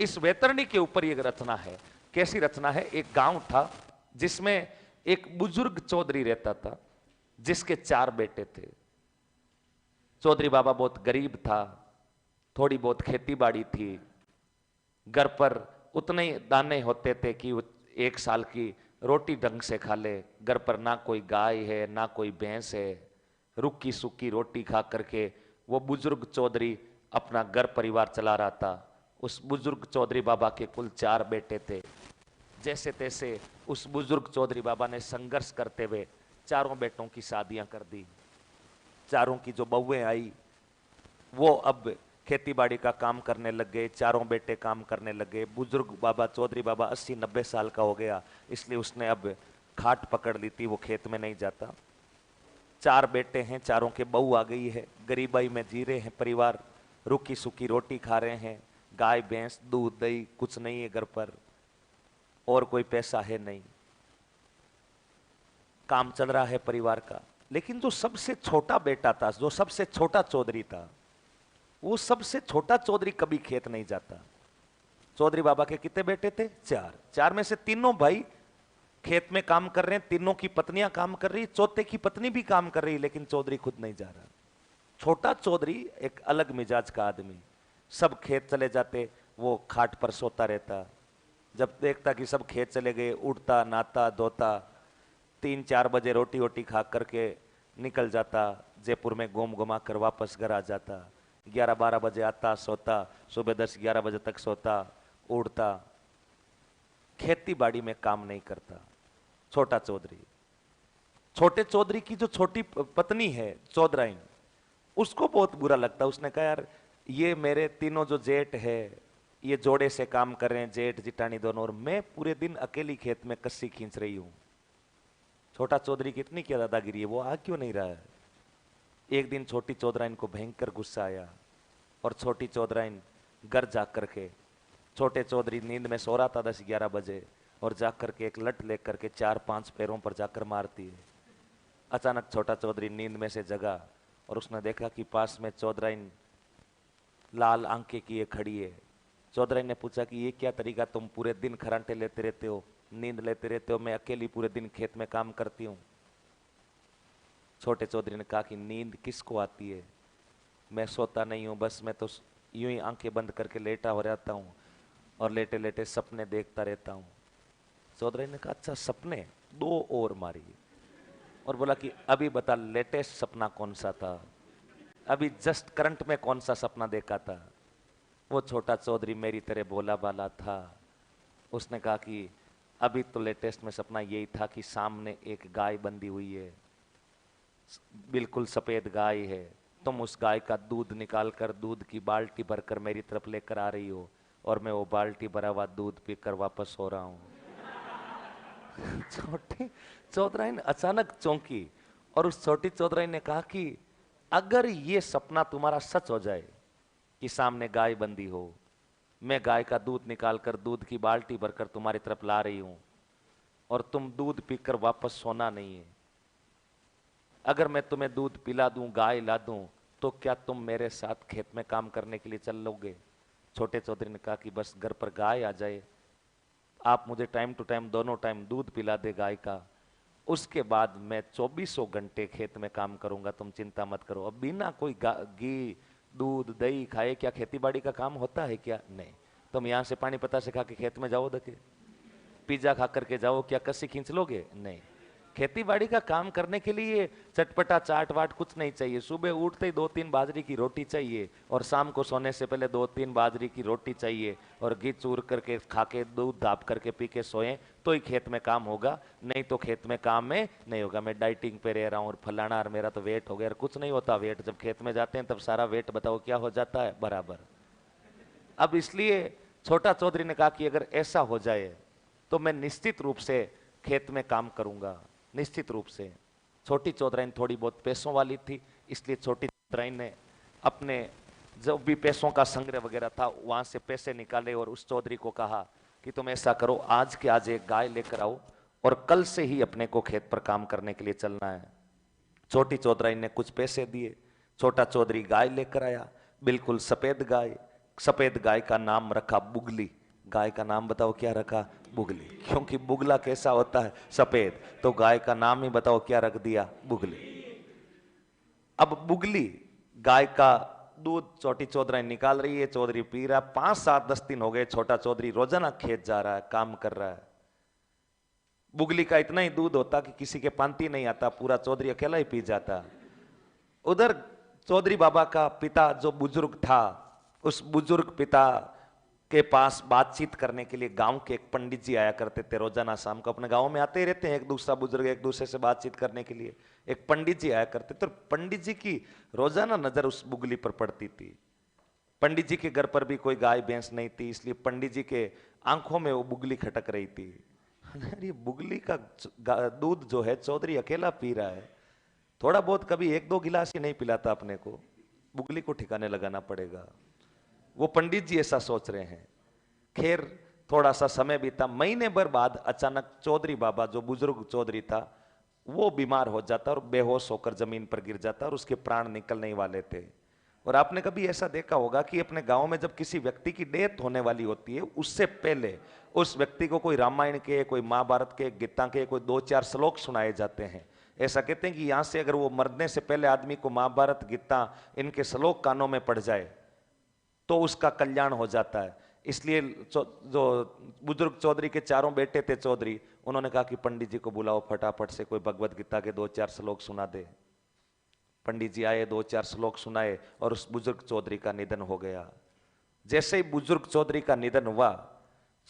इस वैतरणी के ऊपर ये रचना है। कैसी रचना है? एक गांव था जिसमें एक बुजुर्ग चौधरी रहता था, जिसके 4 बेटे थे। चौधरी बाबा बहुत गरीब था, थोड़ी बहुत खेती बाड़ी थी, घर पर उतने ही दाने होते थे कि वो 1 साल की रोटी ढंग से खा ले। घर पर ना कोई गाय है ना कोई भैंस है, रुक्की सुक्की रोटी खा करके वो बुजुर्ग चौधरी अपना घर परिवार चला रहा था। उस बुजुर्ग चौधरी बाबा के कुल 4 बेटे थे। जैसे तैसे उस बुजुर्ग चौधरी बाबा ने संघर्ष करते हुए चारों बेटों की शादियां कर दी। चारों की जो बहुएं आई वो अब खेती बाड़ी का काम करने लग गए, चारों बेटे काम करने लग गए। बुजुर्ग बाबा चौधरी बाबा 80-90 साल का हो गया, इसलिए उसने अब खाट पकड़ ली थी, वो खेत में नहीं जाता। 4 बेटे हैं, चारों के बहू आ गई है, गरीबाई में जी रहे हैं परिवार, रुकी सुखी रोटी खा रहे हैं, गाय भैंस दूध दही कुछ नहीं है घर पर, और कोई पैसा है नहीं, काम चल रहा है परिवार का। लेकिन जो सबसे छोटा बेटा था, जो सबसे छोटा चौधरी था, वो सबसे छोटा चौधरी कभी खेत नहीं जाता। चौधरी बाबा के कितने बेटे थे? 4। 4 में से तीनों भाई खेत में काम कर रहे हैं, तीनों की पत्नियां काम कर रही, चौथे की पत्नी भी काम कर रही, लेकिन चौधरी खुद नहीं जा रहा। छोटा चौधरी एक अलग मिजाज का आदमी, सब खेत चले जाते, वो खाट पर सोता रहता। जब देखता कि सब खेत चले गए, उठता नहाता धोता, 3-4 बजे रोटी वोटी खा करके निकल जाता, जयपुर में घूम घुमा कर वापस घर आ जाता। 11-12 बजे आता, सोता, सुबह 10-11 बजे तक सोता, उड़ता, खेती बाड़ी में काम नहीं करता। छोटा चौधरी। छोटे चौधरी की जो छोटी पत्नी है चौधराइन, उसको बहुत बुरा लगता। उसने कहा यार ये मेरे तीनों जो जेठ है ये जोड़े से काम कर रहे हैं, जेठ जिठानी दोनों, और मैं पूरे दिन अकेली खेत में कस्सी खींच रही हूं। छोटा चौधरी की इतनी क्या दादागिरी है, वो आ क्यों नहीं रहा है? एक दिन छोटी चौधराइन को भयंकर गुस्सा आया और छोटी चौधराइन घर जा करके, छोटे चौधरी नींद में सो रहा था 10-11 बजे, और जाकर के एक लठ लेकर के 4-5 पैरों पर जाकर मारती है। अचानक छोटा चौधरी नींद में से जगा और उसने देखा कि पास में चौधराइन लाल आंखें किए खड़ी है। चौधराइन ने पूछा कि ये क्या तरीका, तुम पूरे दिन खरांटे लेते रहते हो, नींद लेते रहते हो, मैं अकेली पूरे दिन खेत में काम करती हूँ। छोटे चौधरी ने कहा कि नींद किसको आती है, मैं सोता नहीं हूँ, बस मैं तो यूं ही आंखें बंद करके लेटा हो रहता हूँ और लेटे लेटे सपने देखता रहता हूँ। चौधरी ने कहा अच्छा सपने, 2 और मारी और बोला कि अभी बता लेटेस्ट सपना कौन सा था, अभी जस्ट करंट में कौन सा सपना देखा था। वो छोटा चौधरी मेरी तरह भोला भाला था, उसने कहा कि अभी तो लेटेस्ट में सपना यही था कि सामने एक गाय बंधी हुई है, बिल्कुल सफेद गाय है, तुम उस गाय का दूध निकाल कर दूध की बाल्टी भरकर मेरी तरफ लेकर आ रही हो और मैं वो बाल्टी भरा हुआ दूध पीकर वापस हो रहा हूं। छोटी चौधराइन अचानक चौंकी और उस छोटी चौधराइन ने कहा कि अगर ये सपना तुम्हारा सच हो जाए कि सामने गाय बंदी हो, मैं गाय का दूध निकालकर दूध की बाल्टी भरकर तुम्हारी तरफ ला रही हूं और तुम दूध पीकर वापस सोना नहीं है, अगर मैं तुम्हें दूध पिला दूं, गाय ला दूं, तो क्या तुम मेरे साथ खेत में काम करने के लिए चल लोगे? छोटे चौधरी ने कहा कि बस घर पर गाय आ जाए, आप मुझे टाइम टू टाइम दोनों टाइम दूध पिला दे गाय का, उसके बाद मैं 24 घंटे खेत में काम करूंगा, तुम चिंता मत करो। अब बिना कोई घी दूध दही खाए क्या खेती बाड़ी का काम होता है क्या? नहीं। तुम यहां से पानी पता से खा के खेत में जाओ धके, पिज्जा खा करके जाओ, क्या कस्सी खींच लोगे? नहीं। खेती बाड़ी का काम करने के लिए चटपटा चाट वाट कुछ नहीं चाहिए, सुबह उठते ही 2-3 बाजरी की रोटी चाहिए और शाम को सोने से पहले 2-3 बाजरी की रोटी चाहिए और घी चूर करके खा के दूध दाप करके पी के सोएं तो ही खेत में काम होगा, नहीं तो खेत में काम में नहीं होगा। मैं डाइटिंग पे रह रहा हूँ और फलाना और मेरा तो वेट हो गया, और कुछ नहीं होता वेट, जब खेत में जाते हैं तब सारा वेट बताओ क्या हो जाता है? बराबर। अब इसलिए छोटा चौधरी ने कहा कि अगर ऐसा हो जाए तो मैं निश्चित रूप से खेत में काम करूंगा, निश्चित रूप से। छोटी चौधराइन थोड़ी बहुत पैसों वाली थी, इसलिए छोटी चौधराइन ने अपने जो भी पैसों का संग्रह वगैरह था वहां से पैसे निकाले और उस चौधरी को कहा कि तुम ऐसा करो, आज के आज एक गाय लेकर आओ और कल से ही अपने को खेत पर काम करने के लिए चलना है। छोटी चौधराइन ने कुछ पैसे दिए, छोटा चौधरी गाय लेकर आया, बिल्कुल सफेद गाय, सफेद गाय का नाम रखा बुगली। गाय का नाम बताओ क्या रखा? बुगली। क्योंकि बुगला कैसा होता है? सफेद। तो गाय का नाम ही बताओ क्या रख दिया? बुगली। अब बुगली गाय का दूध छोटी चौधराई निकाल रही है, चौधरी पी रहा। 5, 7, 10 दिन हो गए, छोटा चौधरी रोजाना खेत जा रहा है, काम कर रहा है। बुगली का इतना ही दूध होता कि किसी के पांती नहीं आता, पूरा चौधरी अकेला ही पी जाता। उधर चौधरी बाबा का पिता जो बुजुर्ग था, उस बुजुर्ग पिता के पास बातचीत करने के लिए गांव के एक पंडित जी आया करते थे। रोजाना शाम को अपने गांव में आते ही रहते हैं, एक दूसरा बुजुर्ग एक दूसरे से बातचीत करने के लिए। एक पंडित जी आया करते थे, तो पंडित जी की रोजाना नजर उस बुगली पर पड़ती थी। पंडित जी के घर पर भी कोई गाय भैंस नहीं थी, इसलिए पंडित जी के आंखों में वो बुगली खटक रही थी। ये बुगली का दूध जो है चौधरी अकेला पी रहा है, थोड़ा बहुत कभी 1-2 गिलास ही नहीं पिलाता अपने को, बुगली को ठिकाने लगाना पड़ेगा। वो पंडित जी ऐसा सोच रहे हैं। खैर थोड़ा सा समय बीता, महीने भर बाद अचानक चौधरी बाबा जो बुजुर्ग चौधरी था वो बीमार हो जाता और बेहोश होकर जमीन पर गिर जाता और उसके प्राण निकलने ही वाले थे। और आपने कभी ऐसा देखा होगा कि अपने गांव में जब किसी व्यक्ति की डेथ होने वाली होती है, उससे पहले उस व्यक्ति को कोई रामायण के, कोई महाभारत के, गीता के कोई 2-4 श्लोक सुनाए जाते हैं। ऐसा कहते हैं कि यहां से अगर वो मरने से पहले आदमी को महाभारत, गीता, इनके श्लोक कानों में पड़ जाए तो उसका कल्याण हो जाता है। इसलिए जो बुजुर्ग चौधरी के चारों बेटे थे चौधरी, उन्होंने कहा कि पंडित जी को बुलाओ, फटाफट से कोई भगवत गीता के 2-4 श्लोक सुना दे। पंडित जी आए, 2-4 श्लोक सुनाए और उस बुजुर्ग चौधरी का निधन हो गया। जैसे ही बुजुर्ग चौधरी का निधन हुआ,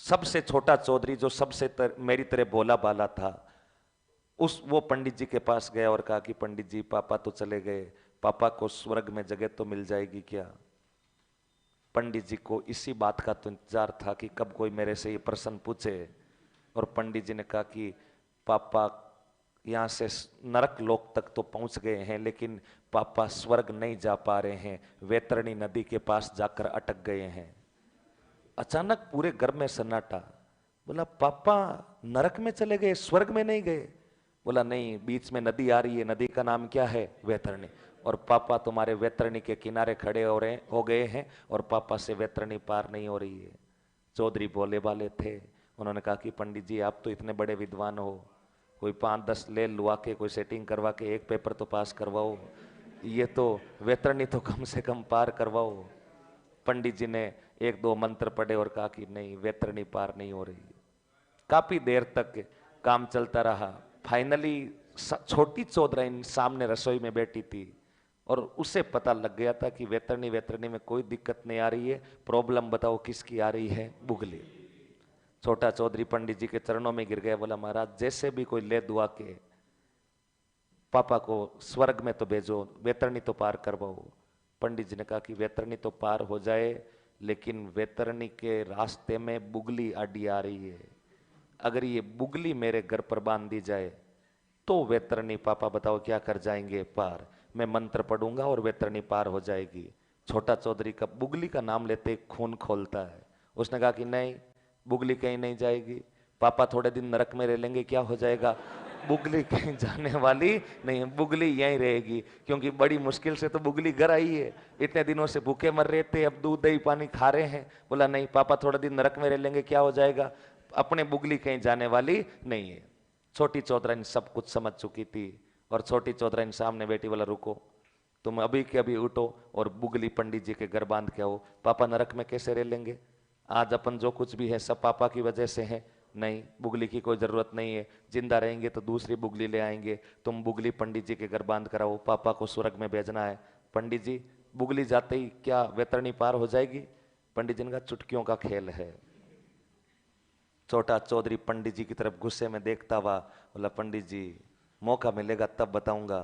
सबसे छोटा चौधरी जो सबसे मेरी तरह भोला भाला था, वो पंडित जी के पास गया और कहा कि पंडित जी पापा तो चले गए, पापा को स्वर्ग में जगह तो मिल जाएगी क्या? पंडित जी को इसी बात का तो इंतजार था कि कब कोई मेरे से ये प्रश्न पूछे। और पंडित जी ने कहा कि पापा यहाँ से नरक लोक तक तो पहुंच गए हैं, लेकिन पापा स्वर्ग नहीं जा पा रहे हैं, वैतरणी नदी के पास जाकर अटक गए हैं। अचानक पूरे घर में सन्नाटा। बोला पापा नरक में चले गए, स्वर्ग में नहीं गए? बोला नहीं, बीच में नदी आ रही है, नदी का नाम क्या है? वैतरणी। और पापा तुम्हारे वैतरणी के किनारे खड़े हो गए हैं और पापा से वैतरणी पार नहीं हो रही है। चौधरी भोले भाले थे, उन्होंने कहा कि पंडित जी आप तो इतने बड़े विद्वान हो, कोई 5-10 ले लुआ के कोई सेटिंग करवा के एक पेपर तो पास करवाओ, ये तो वैतरणी तो कम से कम पार करवाओ। पंडित जी ने 1-2 मंत्र पढ़े और कहा कि नहीं, वैतरणी पार नहीं हो रही। काफी देर तक काम चलता रहा। फाइनली छोटी चौधराइन सामने रसोई में बैठी थी और उसे पता लग गया था कि वैतरणी में कोई दिक्कत नहीं आ रही है, प्रॉब्लम बताओ किसकी आ रही है? बुगली। छोटा चौधरी पंडित जी के चरणों में गिर गया, बोला महाराज जैसे भी कोई ले दुआ के पापा को स्वर्ग में तो भेजो, वैतरणी तो पार करवाओ। पंडित जी ने कहा कि वैतरणी तो पार हो जाए, लेकिन वैतरणी के रास्ते में बुगली आड़ी आ रही है। अगर ये बुगली मेरे घर पर बांध दी जाए तो वैतरणी पापा बताओ क्या कर जाएंगे? पार। मैं मंत्र पढ़ूंगा और वैतरणी पार हो जाएगी। छोटा चौधरी का बुगली का नाम लेते खून खोलता है। उसने कहा कि नहीं, बुगली कहीं नहीं जाएगी, पापा थोड़े दिन नरक में रह लेंगे, क्या हो जाएगा? बुगली कहीं जाने वाली नहीं, बुगली यहीं रहेगी, क्योंकि बड़ी मुश्किल से तो बुगली घर आई है, इतने दिनों से भूखे मर रहे थे, अब दूध दही पानी खा रहे हैं। बोला नहीं, पापा थोड़े दिन नरक में रह लेंगे, क्या हो जाएगा? अपने बुगली कहीं जाने वाली नहीं है। छोटी चौधराइन सब कुछ समझ चुकी थी और छोटी चौधराइन सामने बैठी, बोला रुको, तुम अभी के अभी उठो और बुगली पंडित जी के घर बांध के आओ। पापा नरक में कैसे रह लेंगे? आज अपन जो कुछ भी है सब पापा की वजह से है। नहीं, बुगली की कोई जरूरत नहीं है, जिंदा रहेंगे तो दूसरी बुगली ले आएंगे, तुम बुगली पंडित जी के घर बांध कराओ, पापा को स्वर्ग में भेजना है। पंडित जी, बुगली जाते ही क्या वैतरणी पार हो जाएगी? पंडित जी ने कहा चुटकियों का खेल है। छोटा चौधरी पंडित जी की तरफ गुस्से में देखता हुआ बोला पंडित जी मौका मिलेगा तब बताऊंगा।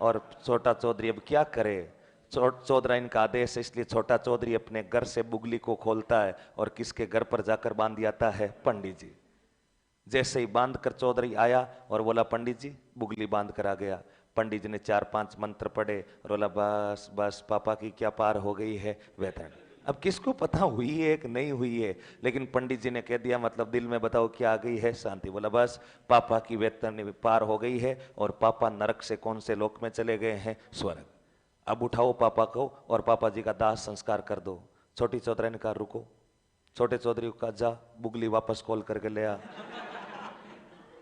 और छोटा चौधरी अब क्या करे, चौधराइन का आदेश है, इसलिए छोटा चौधरी अपने घर से बुगली को खोलता है और किसके घर पर जाकर बांध जाता है? पंडित जी। जैसे ही बांध कर चौधरी आया और बोला पंडित जी बुगली बांध कर आ गया। पंडित जी ने 4-5 मंत्र पढ़े और बोला बस बस पापा की क्या पार हो गई है वैतरणी। अब किसको पता हुई है कि नहीं हुई है, लेकिन पंडित जी ने कह दिया, मतलब दिल में बताओ क्या आ गई है? शांति। बोला बस पापा की वैतरणी पार हो गई है और पापा नरक से कौन से लोक में चले गए हैं? स्वर्ग। अब उठाओ पापा को और पापा जी का दाह संस्कार कर दो। छोटी चौधरी ने कहा रुको। छोटे चौधरी को कहा जा बुगली वापस खोल करके ले आ।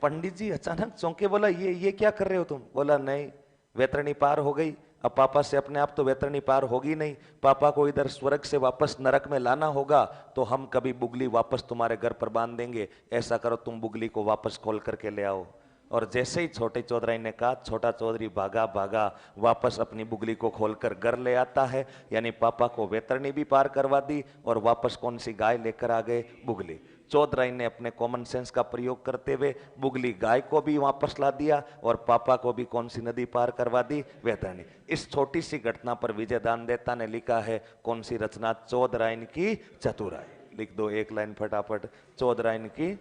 पंडित जी अचानक चौंके, बोला ये क्या कर रहे हो तुम? बोला नहीं, वैतरणी पार हो गई, अब पापा से अपने आप तो वैतरणी पार होगी नहीं, पापा को इधर स्वर्ग से वापस नरक में लाना होगा, तो हम कभी बुगली वापस तुम्हारे घर पर बांध देंगे, ऐसा करो तुम बुगली को वापस खोल करके ले आओ। और जैसे ही छोटे चौधरी ने कहा, छोटा चौधरी भागा भागा वापस अपनी बुगली को खोलकर घर ले आता है। यानी पापा को वैतरणी भी पार करवा दी और वापस कौन सी गाय लेकर आ गए? बुगली। चौधरी ने अपने कॉमन सेंस का प्रयोग करते हुए बुगली गाय को भी वापस ला दिया और पापा को भी कौन सी नदी पार करवा दी? वैतरणी। इस छोटी सी घटना पर विजयदान देता ने लिखा है कौन सी रचना? चौधराइन की चतुराई। लिख दो एक लाइन फटाफट, चौधराइन की